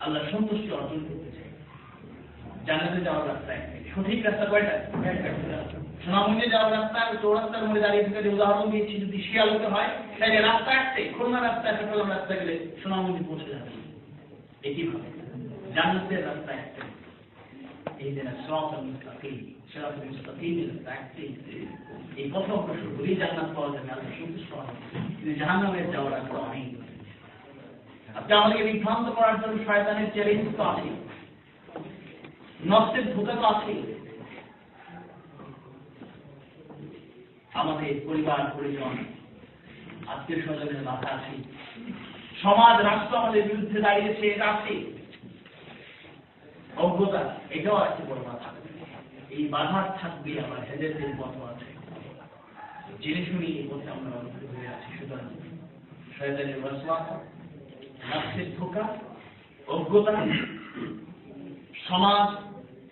আল্লাহ সন্তুষ্টি অর্জন করতে চাই। জান্নাতে যাওয়ার রাস্তা একটাই, সঠিক রাস্তা কয়টা? সোনামুখী যাওয়ার রাস্তা চৌরাস্তার মধ্যে দাঁড়িয়ে থেকে যে উদাহরণ দিয়েছি, যদি শিয়ালতে হয় তাহলে রাস্তা একটাই, খুলনা রাস্তা চট্টগ্রাম রাস্তা গেলে সোনামুখী পৌঁছে যাবে। একইভাবে জান্নাতের রাস্তা একটাই, এই যে সিরাতাল মুস্তাকিম, সিরাতাল মুস্তাকিমের রাস্তা একটাই। এই পথ অগ্রসর করেই জান্নাত পাওয়া যাবে, আল্লাহ সন্তুষ্ট হবেন। কিন্তু জাহান্নামে যাওয়ার রাস্তা অনেক। আপনি আমাদেরকে বিভ্রান্ত করার জন্য শয়তানের চ্যালেঞ্জ তো আছে, নষ্টের ধোঁকা তো আছে। আমাদের পরিবার পরিজন আত্মীয় স্বজনের বাধা আছে, সমাজ রাষ্ট্র আমাদের বিরুদ্ধে দাঁড়িয়েছে, এটা আছে। অজ্ঞতা এটাও আছে বড় বাধা। এই বাধা থাকবে, আবার হেদায়েতের পথ আছে। জেনে শুনি এই পথে আমরা অগ্রসর হয়ে আছি। সুতরাং শয়তানের ওয়াসওয়াসা, নফসের ধোঁকা, অজ্ঞতা, সমাজ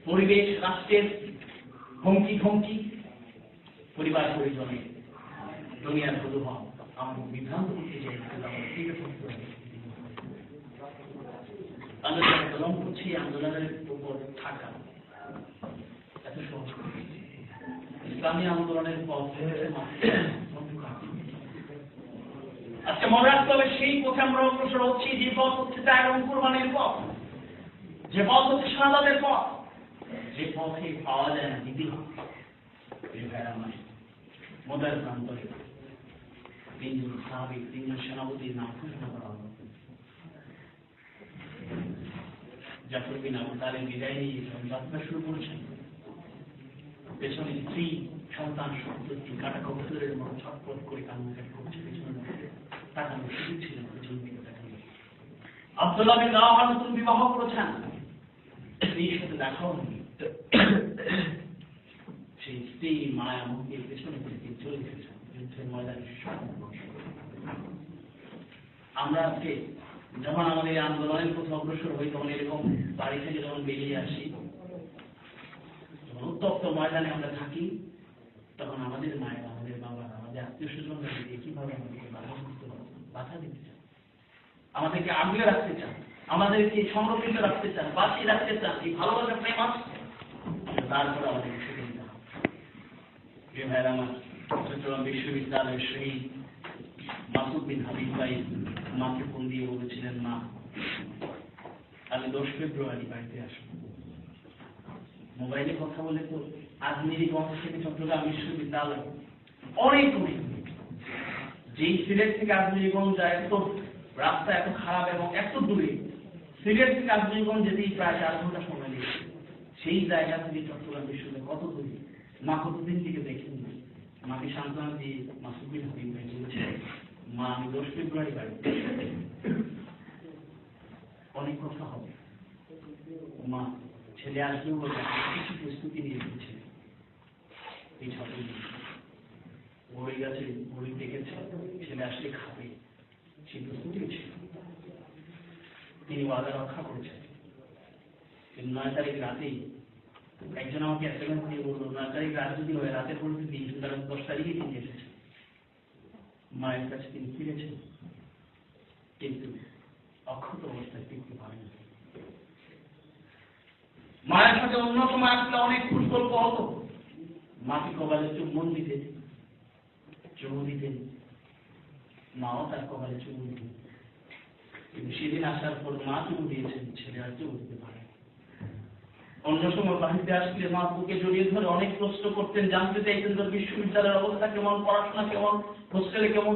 পরিবেশ রাষ্ট্রের হুমকি ধমকি, পরিবার পরিজনে দুনিয়ার প্রলোভন আমাদের বিভ্রান্ত করতে চাই। আন্দোলন করছি, আন্দোলনের উপর থাকা এত সহজ। ইসলামী আন্দোলনের পথ আজকে মনে রাখতে হবে, সেই পথে আমরা অগ্রসর হচ্ছি যে পথ হচ্ছে ত্যাগ এবং কুরবানির পথ, যে পথ হচ্ছে শাহাদাতের পথ, যে পথে পাওয়া যায় না দিদি মোদার প্রান্তরে তিনজন সাহাবী, তিনজন সেনাপতির নাম ঘোষণা করা হল। জাফর বিন আবু তালিব বিদায় নিয়ে যাত্রা শুরু করেছেন। পেছনে স্ত্রী সন্তান ৭০টি কাটা কবুতরের মতো ছটফট করে কান্নাকাটি করছে। পেছনে তাকানোর সুযোগ ছিল না, পেছন দিকে তাকানো। আব্দুল্লাহ বিন রাওয়াহা নতুন বিবাহ করেছেন, স্ত্রীর সাথে দেখাও হয়নি। সেই স্ত্রী মায়া মুখের পেছনে থেকে চলে গেছেন যুদ্ধের ময়দানে। আমরা আজকে যখন আমাদের আন্দোলনের পথে অগ্রসর হই, তখন এরকম বাড়ি থেকে যখন বেরিয়ে আসি, যখন উত্তপ্ত ময়দানে আমরা থাকি, তখন আমাদের মায়েরা, আমাদের বাবারা, আমাদের আত্মীয় স্বজনরা কিভাবে আমাদেরকে বাধা দিতে চান, আমাদেরকে আগলে রাখতে চান, আমাদেরকে সংরক্ষিত রাখতে চান, বাঁচিয়ে রাখতে চান। এই ভালোবাসা প্রেম আছে, তারপরে আমাদেরকে শুধু দিতে হবে। প্রিয় ভাইয়েরা আমার, চট্টগ্রাম বিশ্ববিদ্যালয়ের শহীদ মাসুদ বিন হাবিব ভাই মাকে ফোন দিয়ে বলেছিলেন, মা আমি 10 ফেব্রুয়ারি বাড়িতে আসবো। মোবাইলে কথা বলে তো আজমিরিগঞ্জ থেকে চট্টগ্রাম বিশ্ববিদ্যালয় অনেক অনেক, যেই সিলেট থেকে আজমিরিগঞ্জ যায় এত রাস্তা এত খারাপ এবং এত দূরে, সিলেট থেকে আজমিরিগঞ্জ যেতেই প্রায় 4 ঘন্টা সময় লেগেছে। সেই জায়গা থেকে চট্টগ্রাম বিশ্ববিদ্যালয় কত দূরে, মা কতদিন থেকে দেখেন না। মাকে সান্ত্বনা দিয়ে মাসুদ বিন হাবিব ভাই বলেছে, মা আমি 10 ফেব্রুয়ারি বাড়িতে, অনেক কথা হবে। মা ছেলে আসবে বলে কিছু প্রস্তুতি নিয়ে দিচ্ছে। এই ছোট বড়ি গাছে বড়ি দেখেছে, ছেলে আসলে খাবে, সেই প্রস্তুতি ছিল। তিনি ওয়াদা রক্ষা করেছেন। 9 তারিখ রাতেই একজন আমাকে এসএমএস দিয়ে বলল, 9 তারিখ রাত যদি হয়, রাতের পরিস্থিতি সুতরাং 10 তারিখে তিনি এসেছেন। মায়ের কাছে তিনি ফিরেছেন, কিন্তু অক্ষত অবস্থায় ফিরতে পারেন। মায়ের সাথে অন্য সময় আসলে অনেক খুশ গল্প হতো। মাকে কপালে চুম্বন দিতেন, চুমু দিতেন, মাও তার কপালে চুমু দিতেন। কিন্তু সেদিন আসার পর মা চুমু দিয়েছেন, ছেলে আর চুমু দিতে পারে। অন্য সময় বাড়িতে আসলে মা বুকে জড়িয়ে ধরে অনেক প্রশ্ন করতেন, জানতে চাইতেন তোর বিশ্ববিদ্যালয়ের অবস্থা কেমন, পড়াশোনা কেমন, হোস্টেলে কেমন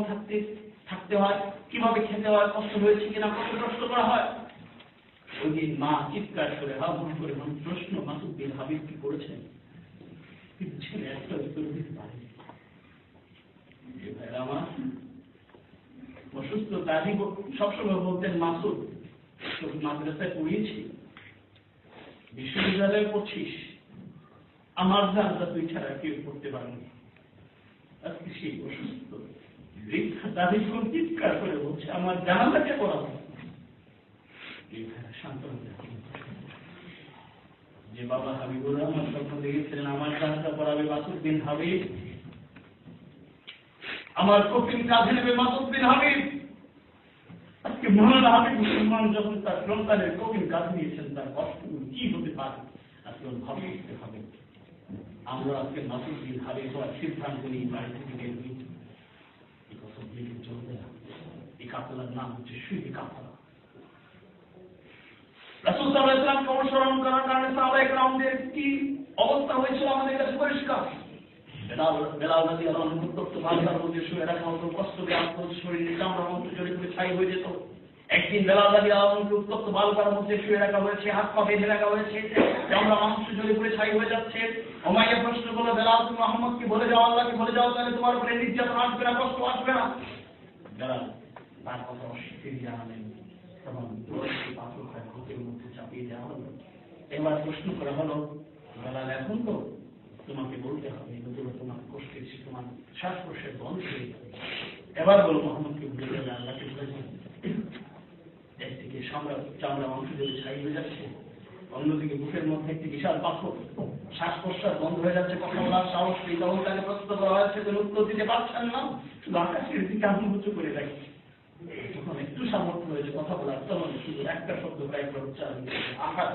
থাকতে হয়, কিভাবে খেতে হয়, কষ্ট হয়েছে কিনা, কত প্রশ্ন করা হয়। ওই দিন মা চিৎকার করে হাবুডু করে প্রশ্ন, মাসুদ বিন হাবিব কি করেছেন, কিন্তু ছেলে একটা উত্তর দিতে পারে। আমার অসুস্থ দাদি সবসময় বলতেন, মাসুদ তোর মাদ্রাসায় পড়িয়েছি, বিশ্ববিদ্যালয়ে পড়ছিস, আমার জানাজা তুই ছাড়া কেউ পড়তে পারেনি। আজকে সেই অসুস্থ দাদি চিৎকার করে বলছে, আমার জানাজাকে পড়াবো। যে বাবা হাবিবুর রহমান স্বপ্ন দেখেছিলেন আমার জানাজা পড়াবে মাসুদ বিন হাবিব, আমার কঠিন কাঁধে নেবে মাসুদ বিন হাবিব, আজকে মহান আবেগ মুসলমান যখন তার সন্তানের কবির কাজ নিয়েছেন, তার কষ্টগুলো কি হতে পারে আজকে ভাব করতে হবে। আমরা আজকে নাসিরুদ্দিন হারিয়ে হওয়ার সিদ্ধান্ত নিয়ে বাড়ি থেকে বের হয়েছি, এই কথা বলে চলবে না। এই কাফেলার নাম হচ্ছে সুইদি কাফেলা। রাসূল সাল্লাল্লাহু আলাইহি ওয়াসাল্লামকে অনুসরণ করার কারণে সাহাবায়ে কেরামদের কি অবস্থা হয়েছিল আমাদের কাছে পরিষ্কার। বেলাল রাদিয়াল্লাহু আনহু উত্তপ্ত বালুর মধ্যে শুয়ে রাখা হতো, কষ্ট পেয়ে আত্মহত্যা শরীরে চামড়া মন্ত্র জড়িয়ে করে ছাই হয়ে যেত। একদিন বেলাল রাদিয়াল্লাহু আনহুকে উত্তপ্ত বালুর মধ্যে শুয়ে রাখা হয়েছে, হাত পা বেঁধে রাখা হয়েছে, চামড়া মাংস জড়িয়ে করে ছাই হয়ে যাচ্ছে। উমাইয়া প্রশ্ন করলো, বেলাল তুমি মুহাম্মদকে বলে যাও, আল্লাহকে বলে যাও, তাহলে তোমার উপরে নির্যাতন আসবে না, কষ্ট আসবে না। বেলাল তার কথা অস্বীকার জানালেন। তখন পাথর বুকের মধ্যে চাপিয়ে দেওয়া হলো। এবার প্রশ্ন করা হলো, বেলাল এখন তো তোমাকে বলতে হবে, নতুবা তোমার কষ্টের তোমার শ্বাস প্রশ্বাস বন্ধ হয়ে যাবে। এবার বলো মোহাম্মদকে ভুলে যাবে, আল্লাহকে ভুলে যাবে। একদিকে চামড়া মাংস যদি ছাই হয়ে যাচ্ছে, অন্যদিকে বুকের মধ্যে একটি বিশাল পাথর, শ্বাস প্রশ্বাস বন্ধ হয়ে যাচ্ছে, কথা বলার সাহস নেই। তখন তাকে প্রশ্ন করা হয়েছে, তিনি উত্তর দিতে পারছেন না, শুধু আকাশের দিকে আমি উঁচু করে রাখি। যখন একটু সামর্থ্য হয়েছে কথা বলার, তখন শুধু একটা শব্দ কয়েকবার উচ্চারণ করেছে, আহা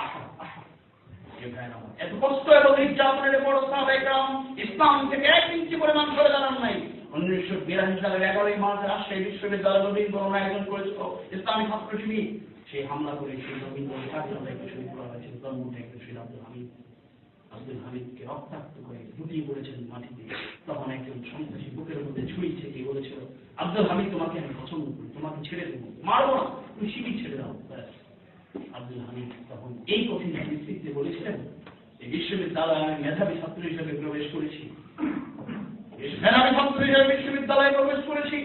আহা আহা। এত কষ্ট এবং নির্যাতনের বড় সাহাবায়ে কেরাম ইসলাম থেকে 1 ইঞ্চি পরিমাণ সরে দাঁড়ান নাই। 1982 সালের 11 মার্চ রাজশাহী বিশ্ববিদ্যালয় রবীন্দ্র আয়োজন করেছিল ইসলামী ছাত্র শিবির। সেই হামলা করে সেই রবীন্দ্র ছাত্রদেরকে শহীদ করা হয়েছিল। তার মধ্যে একজন ছিল আব্দুল হামিদকে রক্তাক্ত করে লুটিয়ে পড়েছেন মাটিতে। তখন একজন সন্ত্রাসী বুকের মধ্যে ছুরি ছেঁকে বলেছিল, আব্দুল হামিদ তোমাকে আমি পছন্দ করি, তোমাকে ছেড়ে দেবো, মারবো না, তুমি শিবির ছেড়ে দাও। আব্দুল হামিদ তখন এই কঠিন পরিস্থিতিতে বলেছিলেন, এই বিশ্ববিদ্যালয়ে আমি মেধাবী ছাত্র হিসেবে প্রবেশ করেছি, বিশ্ববিদ্যালয়ে প্রবেশ করেছি,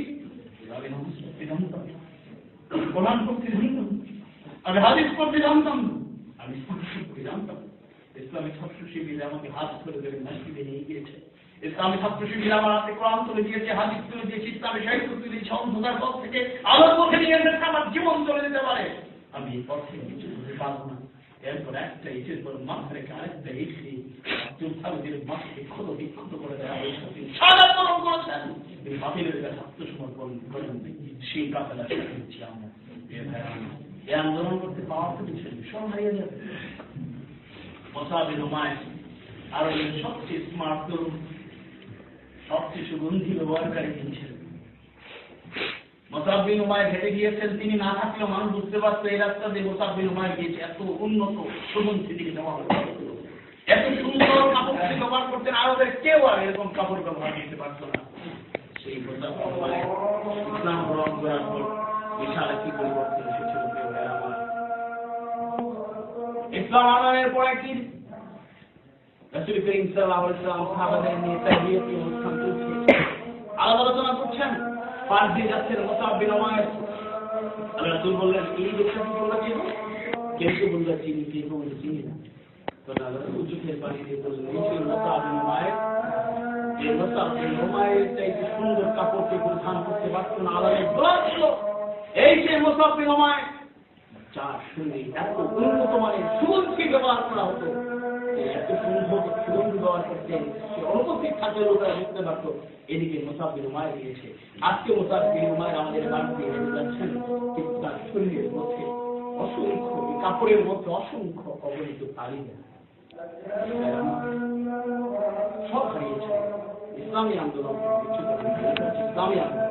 আমি নামাজ পড়তে জানতাম, কোরআন পড়তে জানতাম, আমি হাদিস পড়তে জানতাম, আমি ইসলাম পড়তে জানতাম। ইসলামী ছাত্র শিবির আমাকে হাত ধরে ধরে মসজিদে নিয়ে গিয়েছে। ইসলামী ছাত্র শিবির আমার হাতে কোরআন তুলে দিয়েছে, হাদিস তুলে দিয়েছে, ইসলামী সাহিত্য তুলে দিয়েছে। অন্ধকার পথ থেকে আলোর পথে নিয়ে এসে আমার জীবন চলে যেতে পারে, আমি এই পথে কিছু করতে পারবো না। এরপর একটা ইটের পর মাথা রেখে আরেকটা ইট দিয়ে আব্দুল হামিদের মাথাকে ক্ষত করে দেওয়া হয়েছে। সাদা বরণ করেছেন, এই বাতিলের কাছে আত্মসমর্পণ করেন। সেই কাফেলা হচ্ছে আমরা। এই আন্দোলন করতে পাওয়ার তো কিছু সব হারিয়ে যাবে। মুসাব বিন উমাইর আরবের সবচেয়ে স্মার্ট তরুণ, সবচেয়ে সুগন্ধি ব্যবহারকারী তিনি ছিলেন। মুসাব বিন উমাইর হেঁটে গিয়েছেন, তিনি না থাকলেও মানুষ বুঝতে পারতো এই রাস্তা দিয়ে মুসাব বিন উমাইর গিয়েছে। এত উন্নত সুগন্ধি তিনি ব্যবহার করতেন, এত সুন্দর কাপড় তিনি ব্যবহার করতেন, আরবের কেউ আর এরকম কাপড় ব্যবহার করতে পারত না। সেই মুসাব বিন উমাইর ইসলাম গ্রহণ করার পর বিশাল একটি পরিবর্তন এসেছিল। ইসলাম আনয়নের পর একদিন রাসূল করিম সাল্লাল্লাহু আলাইহি ওয়াসাল্লাম সাহাবাদের নিয়ে তাহিয়াতুল অনুষ্ঠান চলছে, আলাপ আলোচনা করছেন। পাশ দিয়ে যাচ্ছেন মুসাব বিন উমাইর। রাসূল বললেন, এই লোকটা কি বললো, কেউ বললো চিনি, কেউ বললো চিনি না। তো রাসূল চোখের পানি দিয়ে বললেন, এই ছিল মুসাব বিন উমাইর। এই মুসাব বিন উমাইর চাইতে সুন্দর কাপড়কে পরিধান করতে পারত না, আলাদা গোলাপ ছিল। এই যে মুসাব বিন উমাইর, যার শরীরে এত উন্নত মানের সুগন্ধি ব্যবহার করা হতো, এত সুগন্ধি ব্যবহার করতেন, সে অনুপস্থিত থাকলে লোকেরা বুঝতে পারতো এদিকে মুসাব বিন উমাইর গিয়েছে। আজকে মুসাব বিন উমাইর আমাদের বাড়িতে এসে যাচ্ছেন, কিন্তু তার শরীরের মধ্যে অসংখ্য, কাপড়ের মধ্যে অসংখ্য অবহিত তালিকা, সব হারিয়েছে। ইসলামী আন্দোলন, ইসলামী আন্দোলন।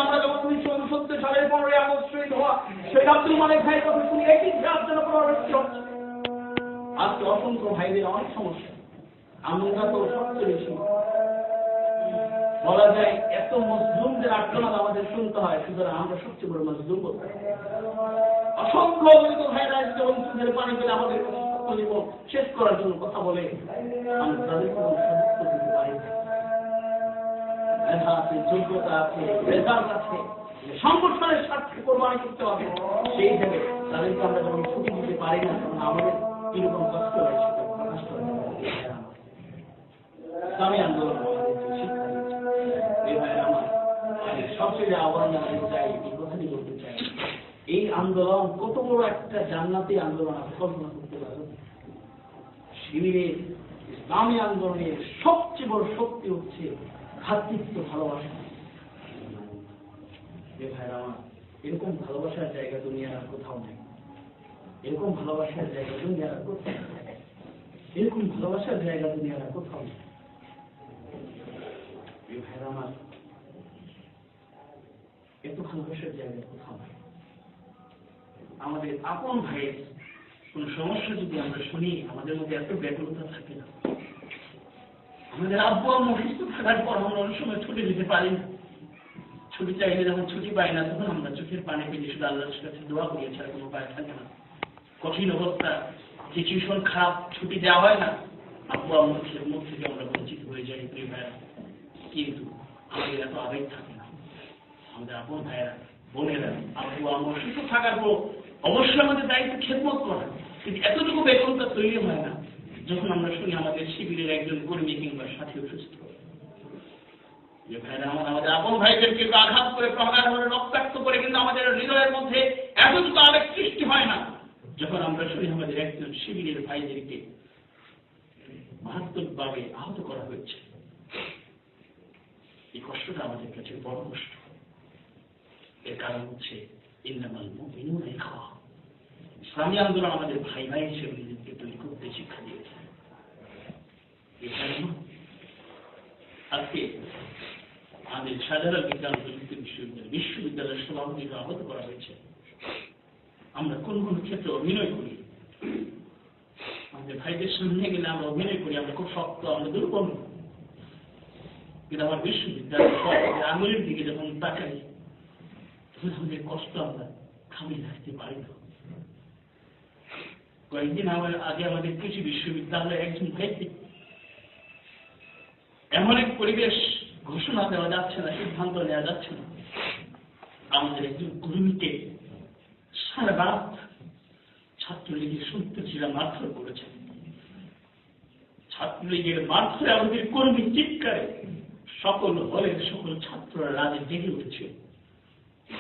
আমরা যখন 1969 সালের 15 আগস্ট শহীদ হওয়া শেখ আব্দুল মালিক ভাইয়ের কথা শুনি, একই জন্য পুনরাবৃত্তি হচ্ছে। আজকে অসংখ্য ভাইদের অনেক সমস্যা, আমরা তো সবচেয়ে বেশি বলা যায় এত মজলুমদের আক্রমণ আমাদের শুনতে হয়, সুতরাং আমরা সবচেয়ে বড় মজলুম বলতে পারি। অসংখ্য অবৈধ ভাইরা আজকে অঞ্চলের পানি পেলে আমাদের জীবন শেষ করার জন্য কথা বলে, আমরা তাদের কোনো সদস্য দিতে পারি না। মেধা আছে, যোগ্যতা আছে, রেজাল্ট আছে, সংগঠনের স্বার্থে কোরবানি করতে হবে, সেই হিসেবে তাদেরকে আমরা যখন ছুটি দিতে পারি না, তখন আমাদের কিরকম কষ্ট হয় সেটা প্রকাশ করে। ইসলামী আন্দোলন শিক্ষা দিয়েছে। আমার সবচেয়ে আহ্বান জানাতে চাই, এই কথাটি বলতে চাই, এই আন্দোলন কত বড় একটা জান্নাতি আন্দোলন আপনি কল্পনা করতে পারেন। শিবিরের ইসলামী আন্দোলনের সবচেয়ে বড় শক্তি হচ্ছে ভ্রাতৃত্ব ভালোবাসা। এরকম ভালোবাসার জায়গা দুনিয়ার আর কোথাও নেই। এরকম ভালোবাসার জায়গা দুনিয়ার আর কোথাও নেই। এরকম ভালোবাসার জায়গা দুনিয়ার আর কোথাও নেই। ভাইরা আমার, এত ভালোবাসার জায়গা কোথাও নেই। আমাদের আপন ভাইয়ের কোন সমস্যা যদি আমরা শুনি, আমাদের মধ্যে এত ব্যাকুলতা থাকে না। আমাদের আব্বু আম্মু অসুস্থ থাকার পর আমরা অনেক সময় ছুটি দিতে পারি না। ছুটি চাইলে যখন ছুটি পাই না, তখন আমরা চোখের পানি পেয়ে শুধু আল্লাহর কাছে দোয়া করি, ছাড়া কোনো উপায় থাকে না। কঠিন অবস্থা, সিচুয়েশন খারাপ, ছুটি দেওয়া হয় না, আব্বু আম্মুর মুখ থেকে আমরা বঞ্চিত হয়ে যাই প্রিয় ভাইয়েরা। কিন্তু আমাদের এত আবেগ থাকে না। আমাদের আপন ভাইয়েরা বোনেরা আব্বু আম্মু অসুস্থ থাকার পর অবশ্যই আমাদের দায়িত্ব খেদমত করা, কিন্তু এতটুকু বেতনটা তৈরি হয় না যখন আমরা শুনি আমাদের শিবিরের একজন কর্মী কিংবা সাথী অসুস্থ। ভাইরা আমাদের আপন ভাইদেরকে আঘাত করে, প্রহার করে, রক্তাক্ত করে, কিন্তু আমাদের হৃদয়ের মধ্যে এতটুকু আবেগ সৃষ্টি হয় না যখন আমরা শুনি আমাদের একজন শিবিরের ভাইদেরকে মারাত্মকভাবে আহত করা হয়েছে। এই কষ্টটা আমাদের কাছে বড় কষ্ট। এর কারণ হচ্ছে ইন্নামাল মুমিনুনা ইখওয়া। ইসলামী আন্দোলন আমাদের ভাই ভাই হিসেবে নিজেদেরকে তৈরি করতে শিক্ষা দিয়েছে। আজকে আমাদের শাহজালাল বিজ্ঞান ও প্রযুক্তি বিশ্ববিদ্যালয়ের সভাপতিকে আহত করা হয়েছে। আমরা কোন কোন ক্ষেত্রে অভিনয় করি, আমাদের ভাইদের সামনে গেলে আমরা অভিনয় করি, আমরা খুব শক্ত, আমরা দুর্বল। কিন্তু আমার বিশ্ববিদ্যালয়ের আঙুলের দিকে যখন তাকাই, তখন আমাদের কষ্ট আমরা খালি রাখতে পারি না। কয়েকদিন আগে আমাদের কৃষি বিশ্ববিদ্যালয়ে একজন ভাইকে এমন এক পরিবেশ ঘোষণা দেওয়া যাচ্ছে না, সিদ্ধান্ত নেওয়া যাচ্ছে না, আমাদের একজন কর্মীকে সারা রাত ছাত্রলীগের সন্ত্রাসীরা মারধর করেছেন। ছাত্রলীগের মারধরে আমাদের কর্মী চিৎকারে সকল হলের সকল ছাত্ররা রাজে জেগে উঠেছে।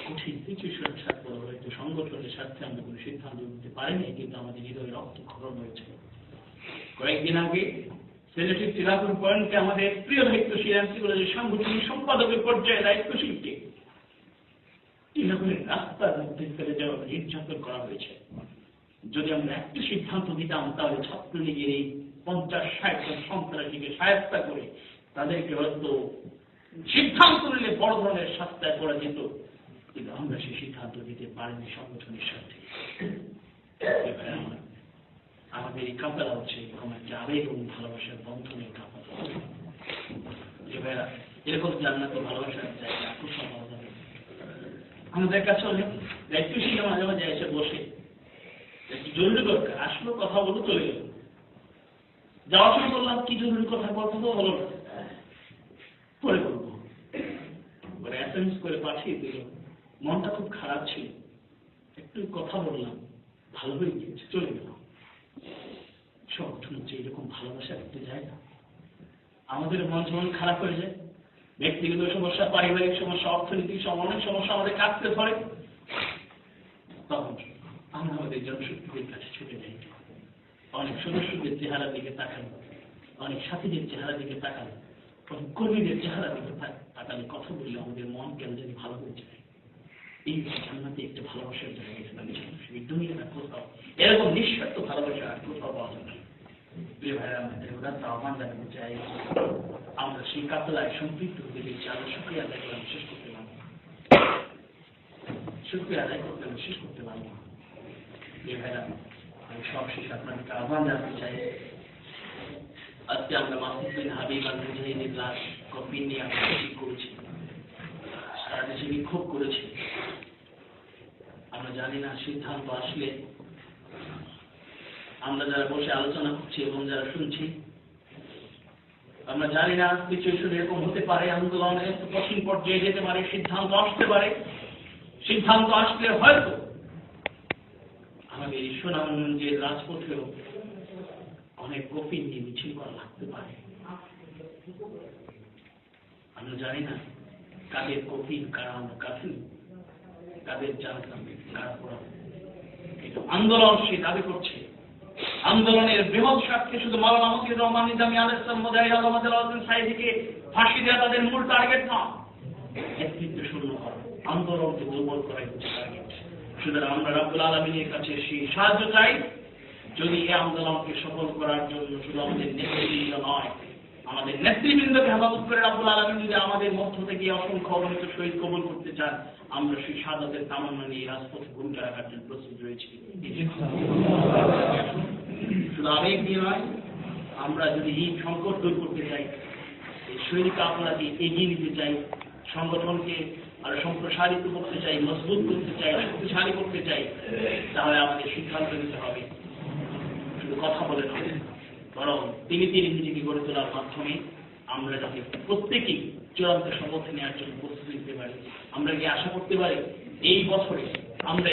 কঠিন সিচুয়েশন ছাত্র হয়তো সংগঠনের স্বার্থে আমরা কোনো সিদ্ধান্ত নিতে পারিনি, কিন্তু আমাদের হৃদয়ে রক্তক্ষরণ হয়েছে। কয়েকদিন আগে সিলেটের তিলাপুর পয়েন্টে আমাদের প্রিয় দায়িত্বশীল এমসি কলেজের সাংগঠনিক সম্পাদকের পর্যায়ে দায়িত্বশীলকে তিলাপুরের রাস্তার মধ্যে ফেলে দেওয়া নির্যাতন করা হয়েছে। যদি আমরা একটু সিদ্ধান্ত দিতাম, তাহলে ছাত্রলীগের এই 50-60 জন সন্ত্রাসীকে সাহায্য করে তাদেরকে হয়তো সিদ্ধান্ত নিলে বড় ধরনের শাস্তি করা যেত, কিন্তু আমরা সেই সিদ্ধান্ত দিতে পারিনি সংগঠনের সাথে। আমাদের এই কাপড়া হচ্ছে এরকম একটা আবেগ এবং ভালোবাসার বন্ধনের কাপড়। এরকম জান্নাতে ভালোবাসার জায়গা কোথাও পাওয়া যাবে। আমাদের কাছে অনেক দায়িত্বশীল মাঝে মাঝে এসে বসে, একটু জরুরি দরকার, আসলো কথা বলে চলে গেল। যাওয়ার সময় বললাম কি জরুরি কথা, কথা তো হলো না, পরে বলবো। এসএমএস করে পাঠিয়ে দিল, মনটা খুব খারাপ ছিল, একটু কথা বললাম, ভালো হয়ে গিয়েছে, চলে গেল। সংগঠন হচ্ছে এরকম ভালোবাসা করতে যায় না। আমাদের মন যেমন খারাপ হয়ে যায়, ব্যক্তিগত সমস্যা, পারিবারিক সমস্যা, অর্থনৈতিক অনেক সমস্যা আমাদের কাটতে ধরে, তখন আমরা আমাদের জনশক্তিদের কাছে ছুটে যাই। অনেক সদস্যদের চেহারা দিকে তাকাই, অনেক সাথীদের চেহারা দিকে তাকাই, অনেক কর্মীদের চেহারা দিকে তাকালে কথা বললে আমাদের মন কেন জানি ভালো হয়ে যায়। এই জান্নাতে একটা ভালোবাসার জায়গা দুনিয়াটা কোথাও এরকম নিঃস্বার্থ ভালোবাসা আর কোথাও পাওয়া যাবে না। প্রিয় ভাইরা, আমাদের উদাত্ত আহ্বান জানাতে চাই, আমরা সেই কাতলায় সম্পৃক্ত হতে পেরেছি। আমরা শুকরিয়া আদায় করে শেষ করতে পারবো, শুকরিয়া আদায় করতে শেষ করতে পারবো। প্রিয় ভাইরা, আমি সবশেষে আপনাদেরকে আহ্বান জানাতে চাই, আজকে আমরা মাসুদ বিন হাবিব আল মুজাহিদের লাশ কফিন নিয়ে আমরা মিছিল করেছি, সারা দেশে বিক্ষোভ করেছি। আমরা জানি না সিদ্ধান্ত আসলে আমরা যারা বসে আলোচনা করছি এবং যারা শুনছি, আমরা জানি না সিচুয়েশন এরকম হতে পারে, আন্দোলনের কঠিন পর্যায়ে যেতে পারে, সিদ্ধান্ত আসতে পারে। সিদ্ধান্ত আসলে হয়তো আমাদের এই সুনামগঞ্জের রাজপথেও অনেক কফিন নিয়ে মিছিল করা লাগতে পারে। আমরা জানি না কাদের কফিন, কারা আমরা কাফিন, কাদের জানতাম, কারা পড়া। কিন্তু আন্দোলন সে দাবি করছে, আন্দোলনের বৃহৎ স্বার্থে শুধু মাওলানা মতিউর রহমান নিজামী আলাইহিস সালাম মুজাহিদ আলম সাইদিকে ফাঁসি দেওয়া তাদের মূল টার্গেট না, নেতৃত্ব শূন্য করা, আন্দোলনকে দুর্বল করাই হচ্ছে টার্গেট। সুতরাং আমরা রাব্বুল আলামিনের কাছে সেই সাহায্য চাই, যদি এই আন্দোলনকে সফল করার জন্য শুধু আমাদের নেতৃবৃন্দ নয়, আমাদের নেতৃবৃন্দকে হেফাজত করে রাব্বুল আলামিন যদি আমাদের মধ্য থেকে অসংখ্য অগণিত শহীদ কবুল করতে চান, আমরা সেই শাহাদাতের তামান্না নিয়ে রাজপথে ভূমিকা রাখার জন্য প্রস্তুত রয়েছি। শুধু আবেগ দিয়ে নয়, আমরা যদি এই সংকট দূর করতে চাই, এই সৈনিক আপনাকে এগিয়ে নিতে চাই, সংগঠনকে আরো সম্প্রসারিত করতে চাই, মজবুত করতে চাই, শক্তিশালী করতে চাই, তাহলে আমাদের সিদ্ধান্ত নিতে হবে। শুধু কথা বলে নয়, বরং তিনি নিজেকে গড়ে তোলার মাধ্যমে আমরা যাতে প্রত্যেকেই চূড়ান্ত শপথ নেওয়ার জন্য প্রস্তুতি নিতে পারি। আমরা কি আশা করতে পারি এই বছরে আমরা